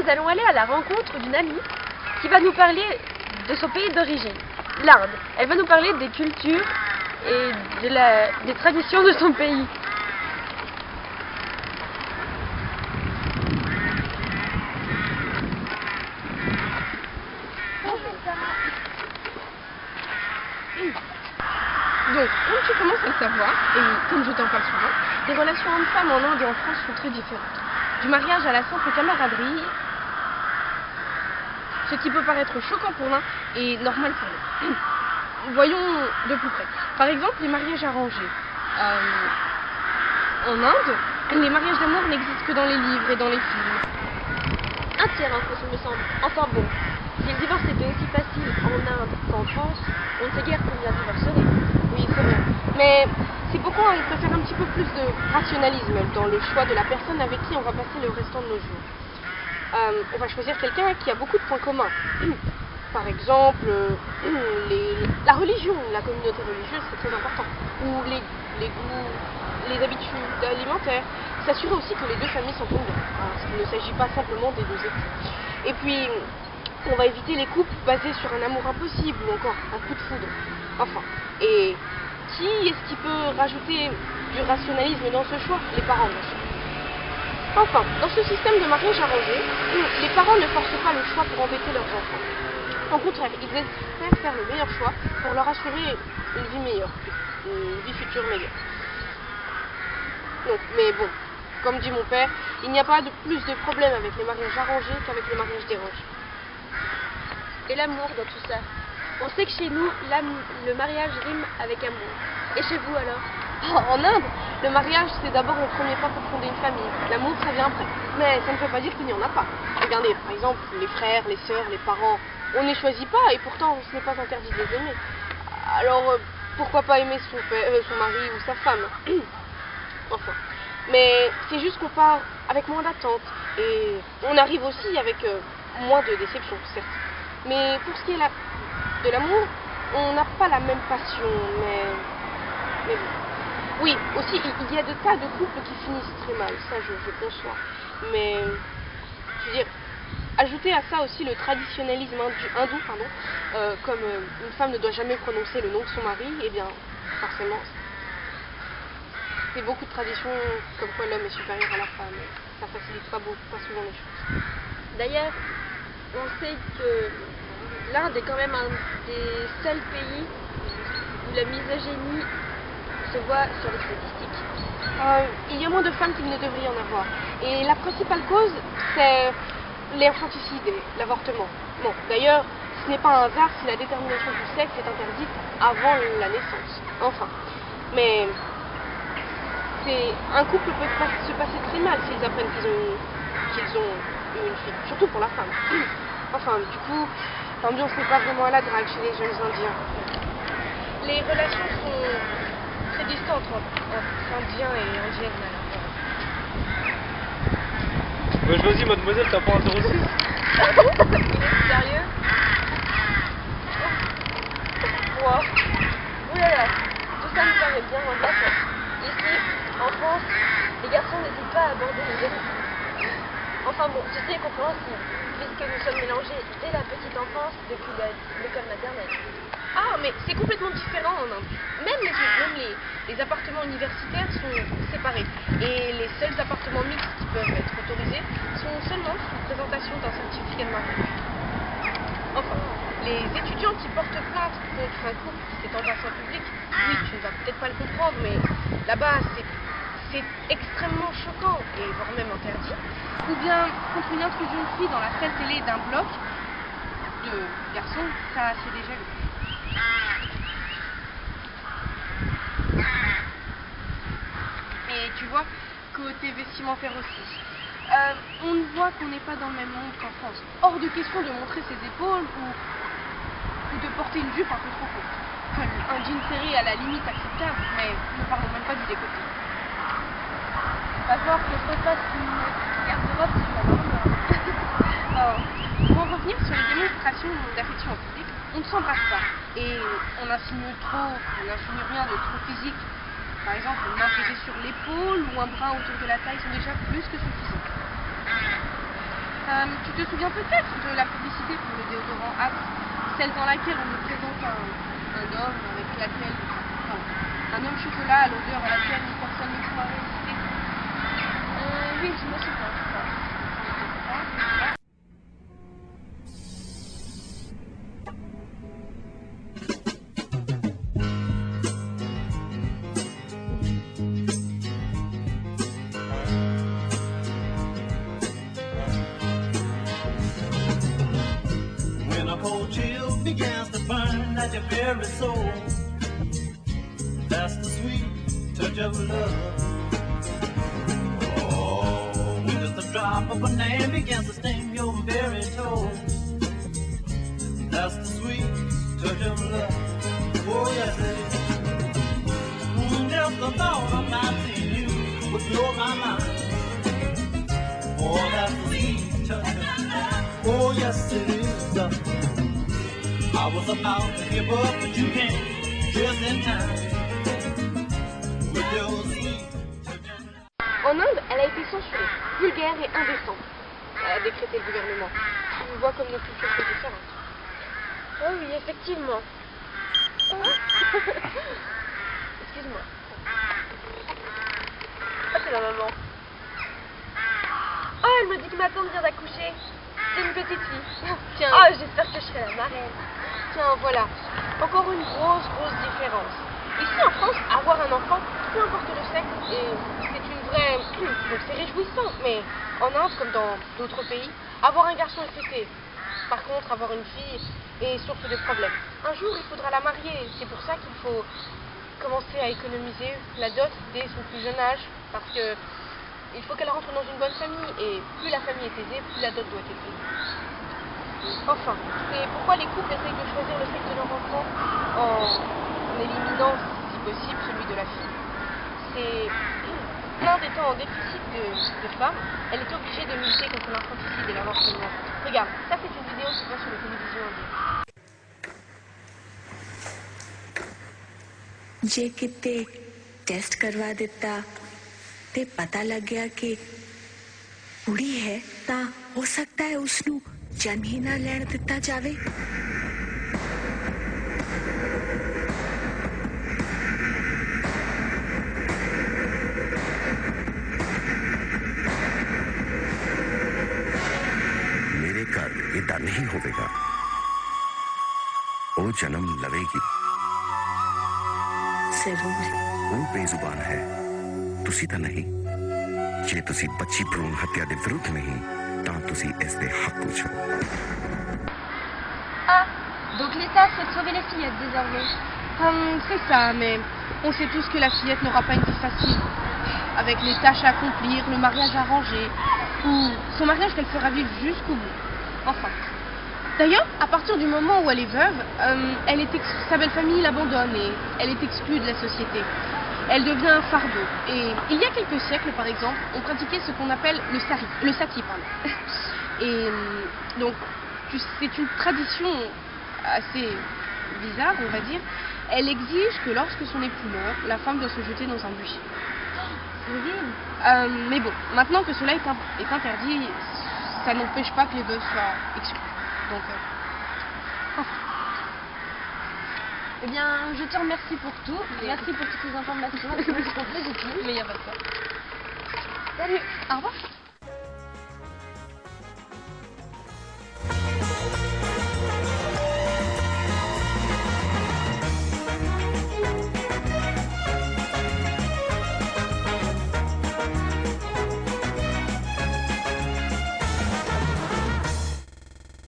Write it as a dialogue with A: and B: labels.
A: nous allons aller à la rencontre d'une amie qui va nous parler de son pays d'origine, l'Inde. Elle va nous parler des cultures et des traditions de son pays.
B: Donc, comme tu commences à le savoir, et comme je t'en parle souvent, les relations hommes-femmes en Inde et en France sont très différentes. Du mariage à la simple camaraderie, ce qui peut paraître choquant pour l'un est normal pour l'autre. Voyons de plus près. Par exemple, les mariages arrangés. En Inde, les mariages d'amour n'existent que dans les livres et dans les films.
A: Un tiers, il me semble. Enfin bon, si le divorce était aussi facile en Inde qu'en France, on ne sait guère combien divorcerait.
B: Oui, c'est vrai. Mais c'est pourquoi il faut faire un petit peu plus de rationalisme dans le choix de la personne avec qui on va passer le restant de nos jours. On va choisir quelqu'un qui a beaucoup de points communs. Par exemple, la religion, la communauté religieuse, c'est très important. Ou les goûts, les habitudes alimentaires. S'assurer aussi que les deux familles s'entendent bien. Parce qu'il ne s'agit pas simplement des deux époux. Et puis, on va éviter les couples basés sur un amour impossible ou encore un coup de foudre. Enfin, et qui est-ce qui peut rajouter du rationalisme dans ce choix? Les parents, bien sûr. Enfin, dans ce système de mariage arrangé, les parents ne forcent pas le choix pour embêter leurs enfants. Au contraire, ils espèrent faire le meilleur choix pour leur assurer une vie meilleure, une vie future meilleure. Donc, mais bon, comme dit mon père, il n'y a pas plus de problème avec les mariages arrangés qu'avec les mariages dérangés.
A: Et l'amour dans tout ça. On sait que chez nous, le mariage rime avec amour. Et chez vous alors?
B: En Inde, le mariage, c'est d'abord le premier pas pour fonder une famille. L'amour, ça vient après. Mais ça ne veut pas dire qu'il n'y en a pas. Regardez, par exemple, les frères, les sœurs, les parents, on ne les choisit pas et pourtant, ce n'est pas interdit de les aimer. Alors, pourquoi pas aimer son mari ou sa femme? Enfin. Mais c'est juste qu'on part avec moins d'attentes et on arrive aussi avec moins de déceptions, certes. Mais pour ce qui est de l'amour, on n'a pas la même passion, mais bon. Oui, aussi, il y a des tas de couples qui finissent très mal, ça je conçois. Mais, je veux dire, ajouter à ça aussi le traditionnalisme hindou, comme une femme ne doit jamais prononcer le nom de son mari, eh bien, forcément, c'est beaucoup de traditions comme quoi l'homme est supérieur à la femme. Ça facilite pas souvent les choses.
A: D'ailleurs, on sait que l'Inde est quand même un des seuls pays où la misogynie se voit sur les statistiques.
B: Il y a moins de femmes qu'il ne devrait y en avoir. Et la principale cause, c'est l'infanticide et l'avortement. Bon, d'ailleurs, ce n'est pas un hasard si la détermination du sexe est interdite avant la naissance. Enfin, mais un couple peut se passer très mal s'ils apprennent qu'ils ont eu une fille, surtout pour la femme. Enfin, du coup, l'ambiance n'est pas vraiment à la drague chez les jeunes Indiens. Les relations sont très distantes entre Indiens et Indiennes.
C: Ouais, vas-y, mademoiselle, t'as pas un 06?
A: Sérieux? Wow. Oulala, tout ça me paraît bien loin de la tête. Ici, en France, les garçons n'hésitent pas à aborder les héros. Enfin bon, ceci est compréhensible, puisque nous sommes mélangés dès la petite enfance depuis l'école maternelle.
B: Ah, mais c'est complètement différent en Inde. Même les appartements universitaires sont séparés. Et les seuls appartements mixtes qui peuvent être autorisés sont seulement sous présentation d'un certificat de mariage. Enfin, les étudiants qui portent plainte contre un couple qui s'est embrassé en public, oui, tu ne vas peut-être pas le comprendre, mais là-bas, c'est extrêmement choquant, et voire même interdit. Ou bien contre une intrusion de filles dans la salle télé d'un bloc de garçons, ça c'est déjà vu. Et tu vois, côté vestimentaire aussi. On voit qu'on n'est pas dans le même monde qu'en France. Hors de question de montrer ses épaules ou de porter une jupe un peu trop courte. Un jean serré à la limite acceptable, mais ne parlons même pas du décolleté.
A: Va falloir que je refasse une garde-robe si je vais avoir
B: Alors, pour en revenir sur les démonstrations d'affection en public, on ne s'embrasse pas. Et on insinue rien de trop physique. Par exemple, une main posée sur l'épaule ou un bras autour de la taille sont déjà plus que suffisants. Tu te souviens peut-être de la publicité pour le déodorant Axe, celle dans laquelle on nous présente un homme avec laquelle, enfin, un homme chocolat à l'odeur à laquelle personne ne pourra résister.
A: Oui, je me souviens.
D: When a cold chill begins to burn at your very soul, that's the sweet touch of love. Oh, when just a drop of a name begins to sting your very toe, that's the sweet touch of love. Oh yes it is. Just the thought of not seeing you would blow my mind. Oh, that's the sweet touch of love. Oh yes it is. I was about to give up, but you came just in time. With your sweet touch of love.
B: En Inde, elle a été censurée, vulgaire et indécente, a décrété le gouvernement. Tu vois comme nos cultures sont différentes.
A: Oh oui, effectivement. Excuse-moi. Ah, c'est la maman. Oh, elle me dit que ma tante vient d'accoucher. C'est une petite fille.
B: Tiens.
A: Ah, j'espère que je serai la marraine.
B: Tiens, voilà, encore une grosse différence. Ici en France, avoir un enfant, peu importe le sexe, c'est une vraie... Donc c'est réjouissant, mais en Inde, comme dans d'autres pays, avoir un garçon est fêté. Par contre, avoir une fille est source de problèmes. Un jour, il faudra la marier. C'est pour ça qu'il faut commencer à économiser la dot dès son plus jeune âge, parce que il faut qu'elle rentre dans une bonne famille, et plus la famille est aisée, plus la dot doit être élevée. Enfin, c'est pourquoi les couples essayent de choisir le sexe de leur enfant en éliminant, si possible, celui de la fille. C'est... L'Inde étant en déficit de femmes, elle est obligée de militer contre l'infanticide et l'avortement. Regarde, ça c'est une vidéo qui passe sur la télévision indienne.
E: जे किते टेस्ट करवा दिता ते पता लग गया कि कुड़ी है ता हो सकता है उसनू जन्म ही ना लैण दिता जावे।
F: मेरे घर इदा नहीं होवेगा। वो जन्म लवेगी।
E: जरूर
F: वो बेजुबान है, तुसी तो नहीं। जे तुसी बच्ची भ्रूण हत्या के विरुद्ध नहीं, तां तुसी इसके हक पूछो।
A: Ah, donc l'État souhaite sauver les fillettes désormais.
B: C'est ça, mais on sait tous que la fillette n'aura pas une vie facile. Avec les tâches à accomplir, le mariage arrangé, ou son mariage qu'elle fera vivre jusqu'au bout. Enfin. D'ailleurs, à partir du moment où elle est veuve, sa belle famille l'abandonne et elle est exclue de la société. Elle devient un fardeau. Et il y a quelques siècles, par exemple, on pratiquait ce qu'on appelle le sati. Et donc, c'est une tradition assez bizarre, on va dire. Elle exige que lorsque son époux meurt, la femme doit se jeter dans un bûcher. Mais bon, maintenant que cela est interdit, ça n'empêche pas que les veuves soient exclues. Donc, enfin.
A: Eh bien, je te remercie pour tout. Merci pour toutes ces informations. Je me sens très utile.
B: Mais il n'y a pas de quoi.
A: Salut. Au revoir.